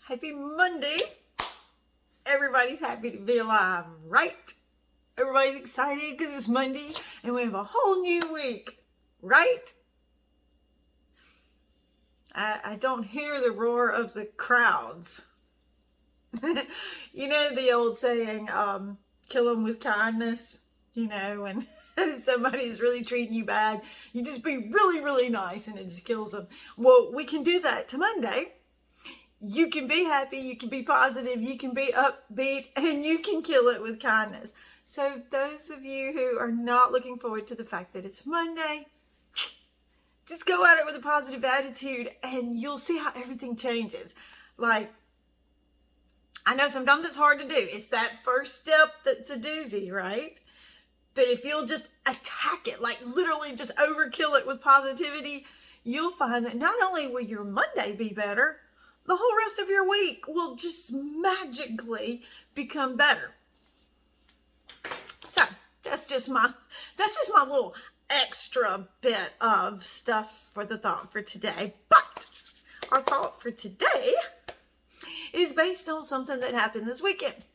Happy Monday. Everybody's happy to be alive, right? Everybody's excited because it's Monday and we have a whole new week, right? I don't hear the roar of the crowds. You know the old saying, kill them with kindness, when somebody's really treating you bad, you just be really, really nice and it just kills them. Well, we can do that to Monday. You can be happy, you can be positive, you can be upbeat, and you can kill it with kindness. So those of you who are not looking forward to the fact that it's Monday, just go at it with a positive attitude and you'll see how everything changes. Like, I know sometimes it's hard to do. It's that first step that's a doozy, right? But if you'll just attack it, like literally just overkill it with positivity, you'll find that not only will your Monday be better, the whole rest of your week will just magically become better. So that's just my little extra bit of stuff for the thought for today. But our thought for today is based on something that happened this weekend.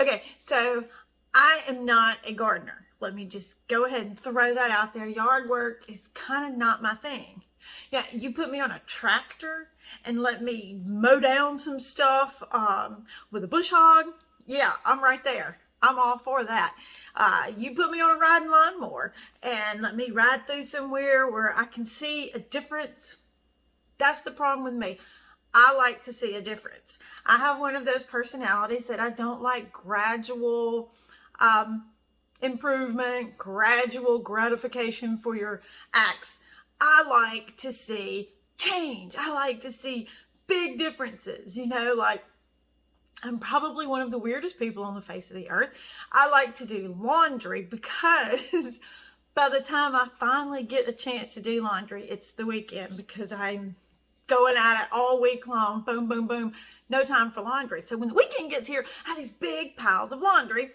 Okay, so I am not a gardener. Let me just go ahead and throw that out there. Yard work is kind of not my thing. Yeah, you put me on a tractor and let me mow down some stuff with a bush hog. Yeah, I'm right there. I'm all for that. You put me on a riding lawnmower and let me ride through somewhere where I can see a difference. That's the problem with me. I like to see a difference. I have one of those personalities that I don't like gradual improvement, gradual gratification for your acts. I like to see change. I like to see big differences, like I'm probably one of the weirdest people on the face of the earth. I like to do laundry because by the time I finally get a chance to do laundry, it's the weekend because I'm going at it all week long. Boom, boom, boom. No time for laundry. So when the weekend gets here, I have these big piles of laundry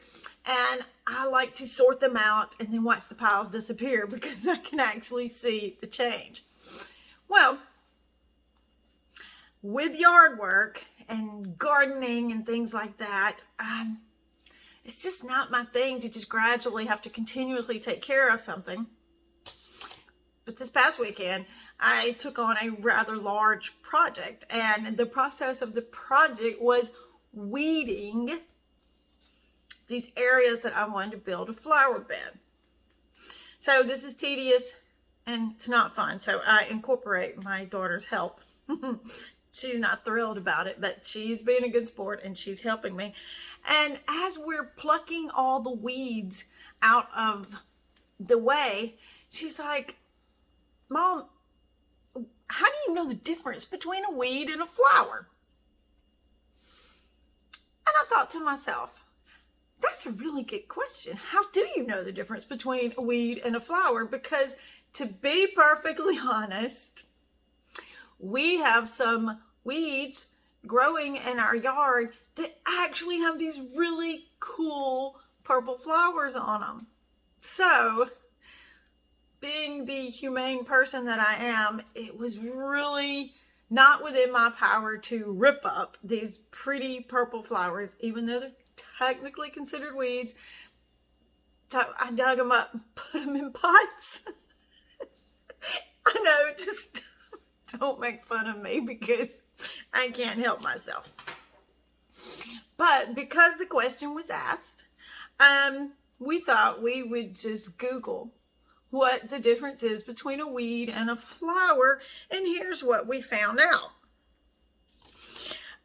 and I like to sort them out and then watch the piles disappear because I can actually see the change. Well, with yard work and gardening and things like that, it's just not my thing to just gradually have to continuously take care of something. But this past weekend, I took on a rather large project, and the process of the project was weeding these areas that I wanted to build a flower bed. So this is tedious and it's not fun. So I incorporate my daughter's help. She's not thrilled about it, but she's being a good sport and she's helping me. And as we're plucking all the weeds out of the way, she's like, Mom, how do you know the difference between a weed and a flower? And I thought to myself, that's a really good question. How do you know the difference between a weed and a flower? Because to be perfectly honest, we have some weeds growing in our yard that actually have these really cool purple flowers on them. So, being the humane person that I am, it was really not within my power to rip up these pretty purple flowers, even though they're technically considered weeds. So I dug them up and put them in pots. I know, just don't make fun of me because I can't help myself. But because the question was asked, we thought we would just Google what the difference is between a weed and a flower, and here's what we found out.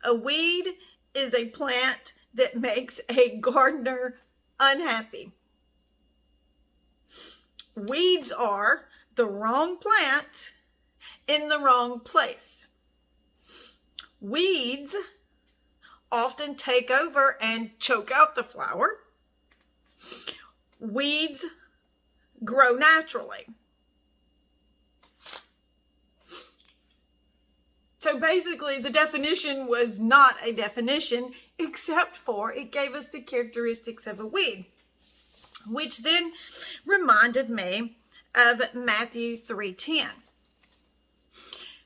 A weed is a plant that makes a gardener unhappy. Weeds are the wrong plant in the wrong place. Weeds often take over and choke out the flower. Weeds grow naturally. So basically the definition was not a definition, except for it gave us the characteristics of a weed, which then reminded me of Matthew 3:10,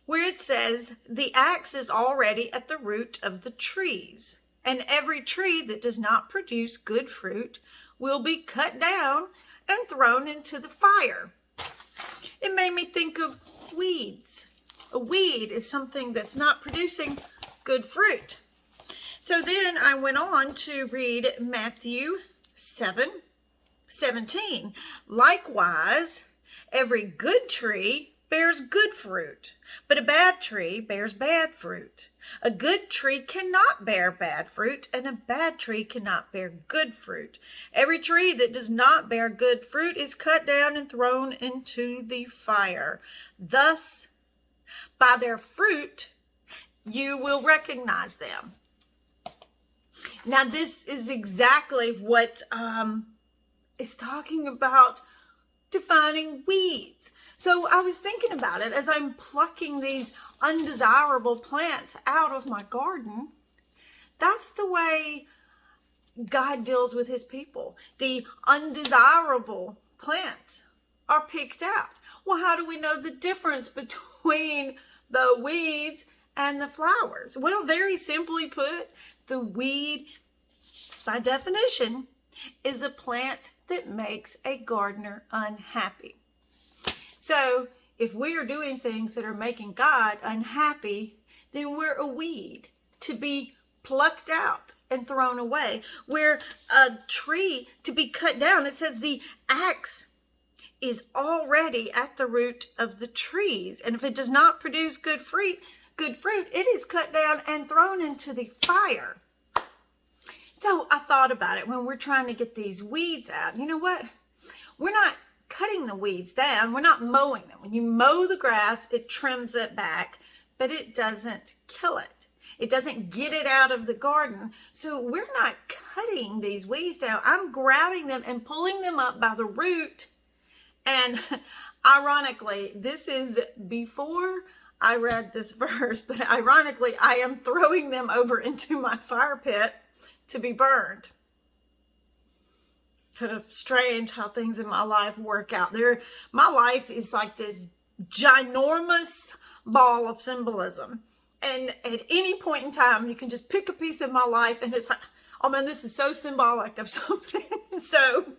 where it says, the axe is already at the root of the trees, and every tree that does not produce good fruit will be cut down and thrown into the fire. It made me think of weeds. A weed is something that's not producing good fruit. So then I went on to read Matthew 7:17. Likewise, every good tree bears good fruit, but a bad tree bears bad fruit. A good tree cannot bear bad fruit, and a bad tree cannot bear good fruit. Every tree that does not bear good fruit is cut down and thrown into the fire. Thus, by their fruit, you will recognize them. Now, this is exactly what is talking about defining weeds. So I was thinking about it as I'm plucking these undesirable plants out of my garden. That's the way God deals with his people. The undesirable plants are picked out. Well, how do we know the difference between the weeds and the flowers? Well, very simply put, the weed, by definition, is a plant that makes a gardener unhappy. So if we are doing things that are making God unhappy, then we're a weed to be plucked out and thrown away. We're a tree to be cut down. It says the axe is already at the root of the trees. And if it does not produce good fruit, it is cut down and thrown into the fire. So I thought about it when we're trying to get these weeds out. You know what? We're not cutting the weeds down. We're not mowing them. When you mow the grass, it trims it back, but it doesn't kill it. It doesn't get it out of the garden. So we're not cutting these weeds down. I'm grabbing them and pulling them up by the root. And ironically, this is before I read this verse, but ironically, I am throwing them over into my fire pit to be burned. Kind of strange how things in my life work out. My life is like this ginormous ball of symbolism. And at any point in time, you can just pick a piece of my life and it's like, oh man, this is so symbolic of something. So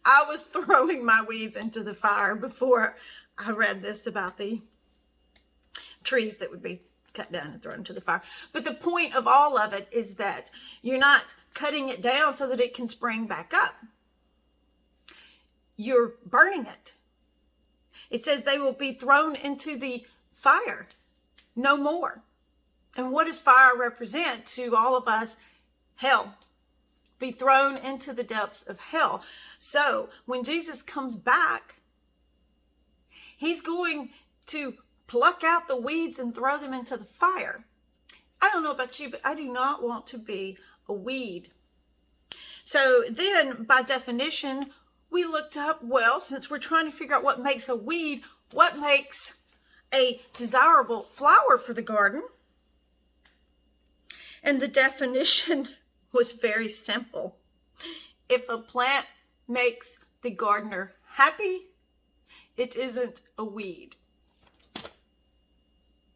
I was throwing my weeds into the fire before I read this about the trees that would be cut down and thrown into the fire. But the point of all of it is that you're not cutting it down so that it can spring back up. You're burning it. It says they will be thrown into the fire. No more. And what does fire represent to all of us? Hell. Be thrown into the depths of hell. So when Jesus comes back, he's going to pluck out the weeds and throw them into the fire. I don't know about you, but I do not want to be a weed. So then, by definition, we looked up, well, since we're trying to figure out what makes a weed, what makes a desirable flower for the garden? And the definition was very simple. If a plant makes the gardener happy, it isn't a weed.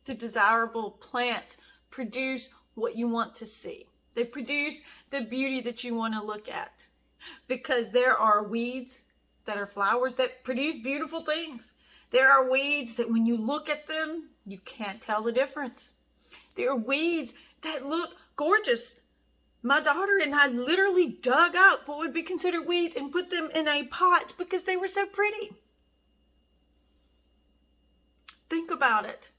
The desirable plants produce what you want to see. They produce the beauty that you want to look at. Because there are weeds that are flowers that produce beautiful things. There are weeds that when you look at them, you can't tell the difference. There are weeds that look gorgeous. My daughter and I literally dug up what would be considered weeds and put them in a pot because they were so pretty. Think about it.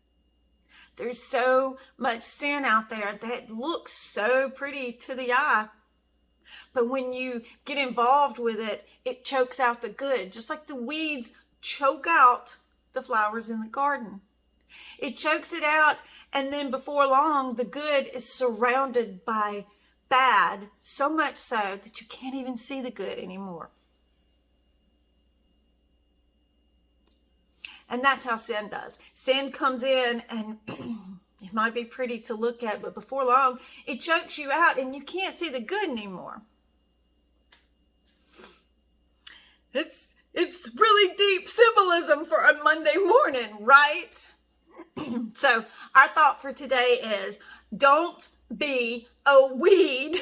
There's so much sin out there that looks so pretty to the eye. But when you get involved with it, it chokes out the good. Just like the weeds choke out the flowers in the garden. It chokes it out, and then before long, the good is surrounded by bad, so much so that you can't even see the good anymore. And that's how sin does. Sin comes in and it might be pretty to look at, but before long, it chokes you out and you can't see the good anymore. It's really deep symbolism for a Monday morning, right? So our thought for today is don't be a weed.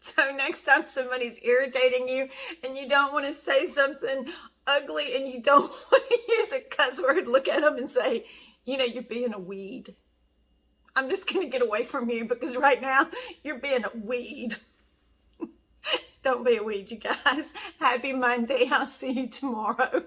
So next time somebody's irritating you and you don't want to say something ugly and you don't want to use a cuss word, look at them and say, you're being a weed. I'm just going to get away from you because right now you're being a weed. Don't be a weed, you guys. Happy Monday. I'll see you tomorrow.